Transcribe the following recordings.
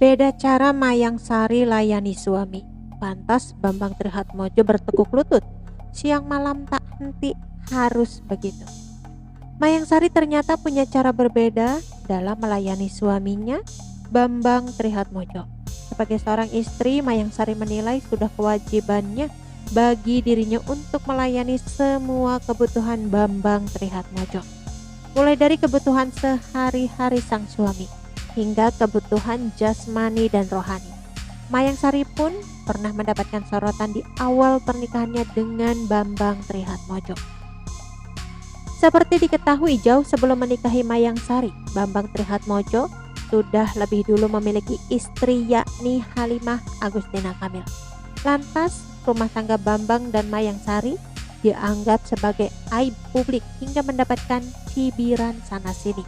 Beda cara Mayang Sari layani suami. Pantas Bambang Trihatmojo bertekuk lutut. Siang malam tak henti, harus begitu. Mayang Sari ternyata punya cara berbeda dalam melayani suaminya, Bambang Trihatmojo. Sebagai seorang istri, Mayang Sari menilai sudah kewajibannya bagi dirinya untuk melayani semua kebutuhan Bambang Trihatmojo. Mulai dari kebutuhan sehari-hari sang suami hingga kebutuhan jasmani dan rohani. Mayang Sari pun pernah mendapatkan sorotan di awal pernikahannya dengan Bambang Trihatmojo. Seperti diketahui jauh sebelum menikahi Mayang Sari, Bambang Trihatmojo sudah lebih dulu memiliki istri yakni Halimah Agustina Kamil. Lantas, rumah tangga Bambang dan Mayang Sari dianggap sebagai aib publik hingga mendapatkan cibiran sana-sini.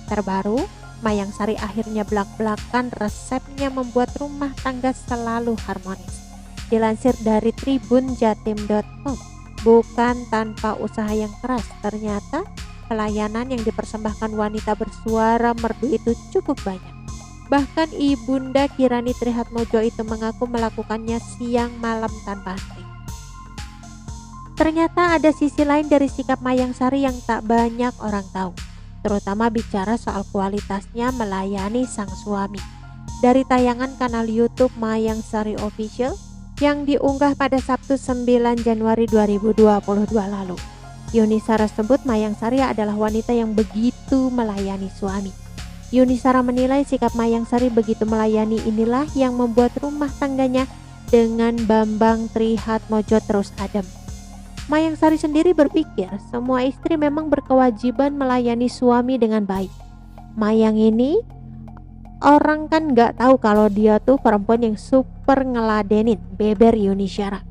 Terbaru, Mayang Sari akhirnya belak-belakan resepnya membuat rumah tangga selalu harmonis. Dilansir dari tribunjatim.com, bukan tanpa usaha yang keras, ternyata pelayanan yang dipersembahkan wanita bersuara merdu itu cukup banyak. Bahkan Ibunda Kirani Trihatmojo itu mengaku melakukannya siang malam tanpa henti. Ternyata ada sisi lain dari sikap Mayang Sari yang tak banyak orang tahu, terutama bicara soal kualitasnya melayani sang suami. Dari tayangan kanal YouTube Mayang Sari Official yang diunggah pada Sabtu 9 Januari 2022 lalu, Yunishara sebut Mayang Sari adalah wanita yang begitu melayani suami. Yunishara menilai sikap Mayang Sari begitu melayani inilah yang membuat rumah tangganya dengan Bambang Trihatmojo terus adem. Mayang Sari sendiri berpikir semua istri memang berkewajiban melayani suami dengan baik. Mayang ini orang kan gak tahu kalau dia tuh perempuan yang super ngeladenin, beber Yunishara.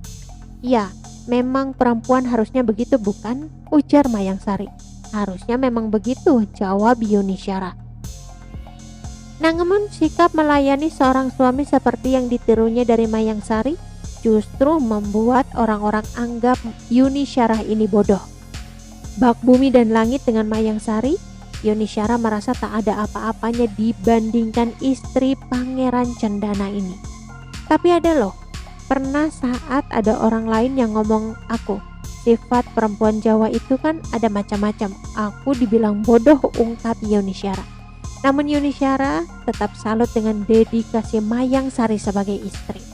Ya, memang perempuan harusnya begitu bukan? Ujar Mayang Sari. Harusnya memang begitu, jawab Yunishara. Namun sikap melayani seorang suami seperti yang ditirunya dari Mayang Sari justru membuat orang-orang anggap Yunishara ini bodoh. Bak bumi dan langit dengan Mayang Sari, Yunishara merasa tak ada apa-apanya dibandingkan istri Pangeran Cendana ini. Tapi ada loh, pernah saat ada orang lain yang ngomong aku, sifat perempuan Jawa itu kan ada macam-macam. Aku dibilang bodoh, ungkap Yunishara. Namun Yunishara tetap salut dengan dedikasi Mayang Sari sebagai istri.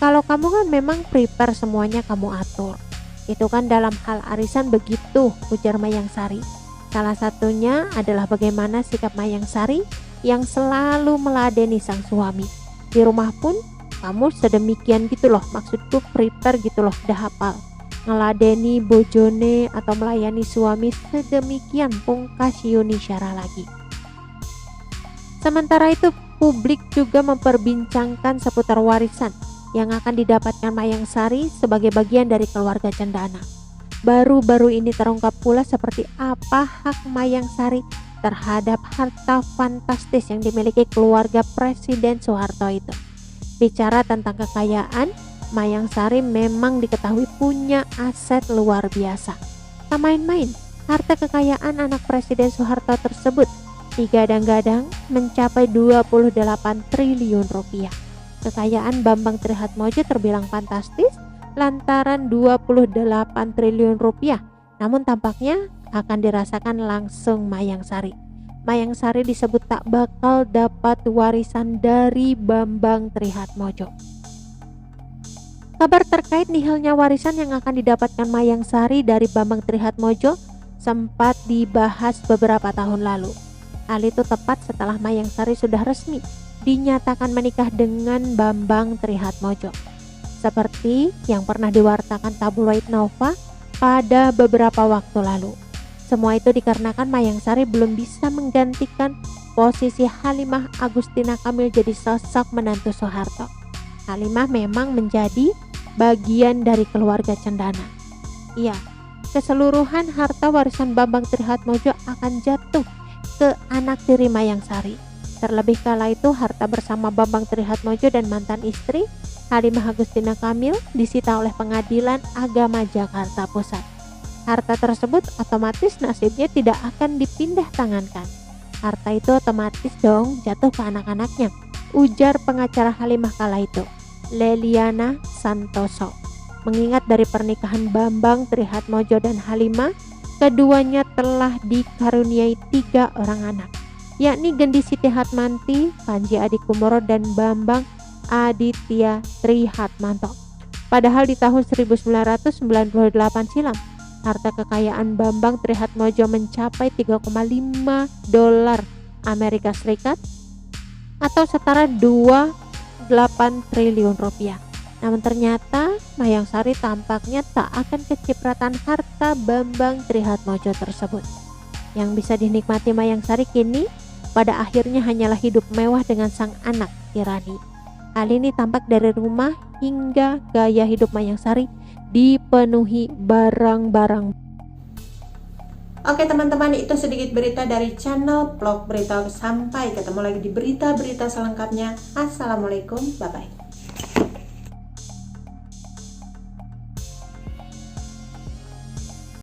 Kalau kamu kan memang prepare semuanya kamu atur. Itu kan dalam hal arisan begitu, ujar Mayang Sari. Salah satunya adalah bagaimana sikap Mayang Sari yang selalu meladeni sang suami. Di rumah pun kamu sedemikian gitu loh, maksudku prepare gitu loh, dah hafal. Ngeladeni bojone atau melayani suami sedemikian, pungkas Yunishara lagi. Sementara itu publik juga memperbincangkan seputar warisan yang akan didapatkan Mayang Sari sebagai bagian dari keluarga Cendana. Baru-baru ini terungkap pula seperti apa hak Mayang Sari terhadap harta fantastis yang dimiliki keluarga Presiden Soeharto itu. Bicara tentang kekayaan, Mayang Sari memang diketahui punya aset luar biasa. Tak main-main, harta kekayaan anak Presiden Soeharto tersebut digadang-gadang mencapai 28 triliun rupiah. Kekayaan Bambang Trihatmojo terbilang fantastis lantaran 28 triliun rupiah, namun tampaknya akan dirasakan langsung Mayang Sari. Mayang Sari disebut tak bakal dapat warisan dari Bambang Trihatmojo. Kabar terkait nihilnya warisan yang akan didapatkan Mayang Sari dari Bambang Trihatmojo sempat dibahas beberapa tahun lalu. Hal itu tepat setelah Mayang Sari sudah resmi dinyatakan menikah dengan Bambang Trihatmojo, seperti yang pernah diwartakan tabloid Nova pada beberapa waktu lalu. Semua itu dikarenakan Mayang Sari belum bisa menggantikan posisi Halimah Agustina Kamil jadi sosok menantu Soeharto. Halimah memang menjadi bagian dari keluarga Cendana. Iya, keseluruhan harta warisan Bambang Trihatmojo akan jatuh ke anak tiri Mayang Sari. Terlebih kala itu harta bersama Bambang Trihatmojo dan mantan istri Halimah Agustina Kamil disita oleh Pengadilan Agama Jakarta Pusat. Harta tersebut otomatis nasibnya tidak akan dipindah tangankan. Harta itu otomatis dong jatuh ke anak-anaknya. ujar pengacara Halimah kala itu, Leliana Santoso. Mengingat dari pernikahan Bambang Trihatmojo dan Halimah, keduanya telah dikaruniai 3 orang anak, yakni Gendi Siti Hatmanti, Panji Adi Kumoro, dan Bambang Aditya Trihatmanto. Padahal di tahun 1998 silam, harta kekayaan Bambang Trihatmojo mencapai 3,5 dolar Amerika Serikat atau setara 28 triliun rupiah. Namun ternyata Mayang Sari tampaknya tak akan kecipratan harta Bambang Trihatmojo tersebut. Yang bisa dinikmati Mayang Sari kini pada akhirnya hanyalah hidup mewah dengan sang anak Kirani. Hal ini tampak dari rumah hingga gaya hidup Mayang Sari dipenuhi barang-barang. Oke teman-teman, itu sedikit berita dari channel Vlog Berita. Sampai ketemu lagi di berita-berita selengkapnya. Assalamualaikum, bye-bye.